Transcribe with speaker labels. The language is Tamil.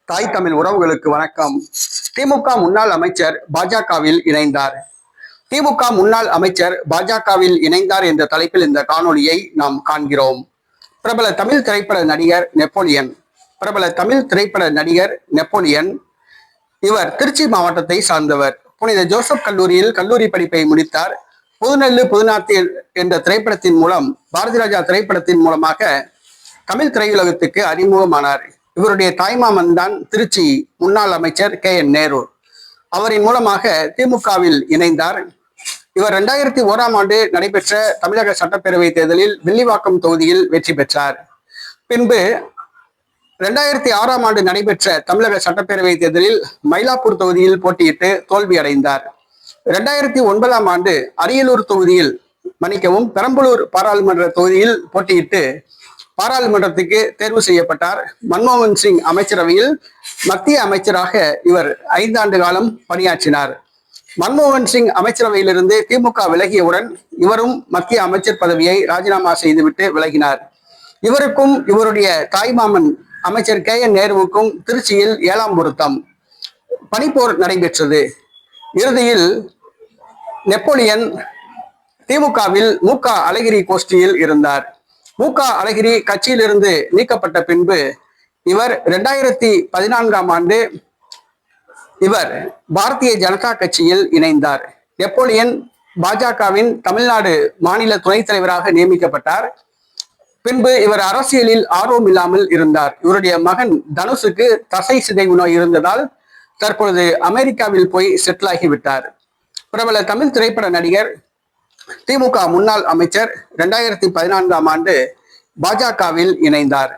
Speaker 1: தாய் தமிழ் உறவுகளுக்கு வணக்கம். திமுக முன்னாள் அமைச்சர் பாஜகவில் இணைந்தார். திமுக முன்னாள் அமைச்சர் பாஜகவில் இணைந்தார் என்ற தலைப்பில் இந்த காணொலியை நாம் காண்கிறோம். பிரபல தமிழ் திரைப்பட நடிகர் நெப்போலியன். இவர் திருச்சி மாவட்டத்தை சார்ந்தவர். புனித ஜோசப் கல்லூரியில் கல்லூரி படிப்பை முடித்தார். புதுநெல்லு புதுநாத்து என்ற திரைப்படத்தின் மூலம், பாரதி ராஜா திரைப்படத்தின் மூலமாக தமிழ் திரையுலகத்துக்கு அறிமுகமானார். இவருடைய தாய்மாமன் தான் திருச்சி முன்னாள் அமைச்சர் KN நேரு. அவரின் மூலமாக திமுகவில் இணைந்தார். இவர் 2001ஆம் ஆண்டு நடைபெற்ற தமிழக சட்டப்பேரவை தேர்தலில் வில்லிவாக்கம் தொகுதியில் வெற்றி பெற்றார். பின்பு 2006ஆம் ஆண்டு நடைபெற்ற தமிழக சட்டப்பேரவை தேர்தலில் மயிலாப்பூர் தொகுதியில் போட்டியிட்டு தோல்வி அடைந்தார். 2009ஆம் ஆண்டு அரியலூர் தொகுதியில் பெரம்பலூர் பாராளுமன்ற தொகுதியில் போட்டியிட்டு பாராளுமன்றத்துக்கு தேர்வு செய்யப்பட்டார். மன்மோகன் சிங் அமைச்சரவையில் மத்திய அமைச்சராக இவர் 5 ஆண்டு காலம் பணியாற்றினார். மன்மோகன் சிங் அமைச்சரவையிலிருந்து திமுக விலகியவுடன் இவரும் மத்திய அமைச்சர் பதவியை ராஜினாமா செய்துவிட்டு விலகினார். இவருக்கும் இவருடைய தாய்மாமன் அமைச்சர் KN நேருவுக்கும் திருச்சியில் 7ஆம் பொருத்தம் பனிப்போர் நடைபெற்றது. இறுதியில் நெப்போலியன் திமுகவில் MK அழகிரி கோஷ்டியில் இருந்தார். MK அழகிரி கட்சியிலிருந்து நீக்கப்பட்ட பின்பு இவர் 2014ஆம் ஆண்டு இவர் பாரதிய ஜனதா கட்சியில் இணைந்தார். நெப்போலியன் பாஜகவின் தமிழ்நாடு மாநில துணைத் தலைவராக நியமிக்கப்பட்டார். பின்பு இவர் அரசியலில் ஆர்வம் இல்லாமல் இருந்தார். இவருடைய மகன் தனுஷுக்கு தசை சிதைவு நோய் இருந்ததால் தற்பொழுது அமெரிக்காவில் போய் செட்டில் ஆகிவிட்டார். பிரபல தமிழ் திரைப்பட நடிகர், திமுக முன்னாள் அமைச்சர் 2014ஆம் ஆண்டு பாஜகவில் இணைந்தார்.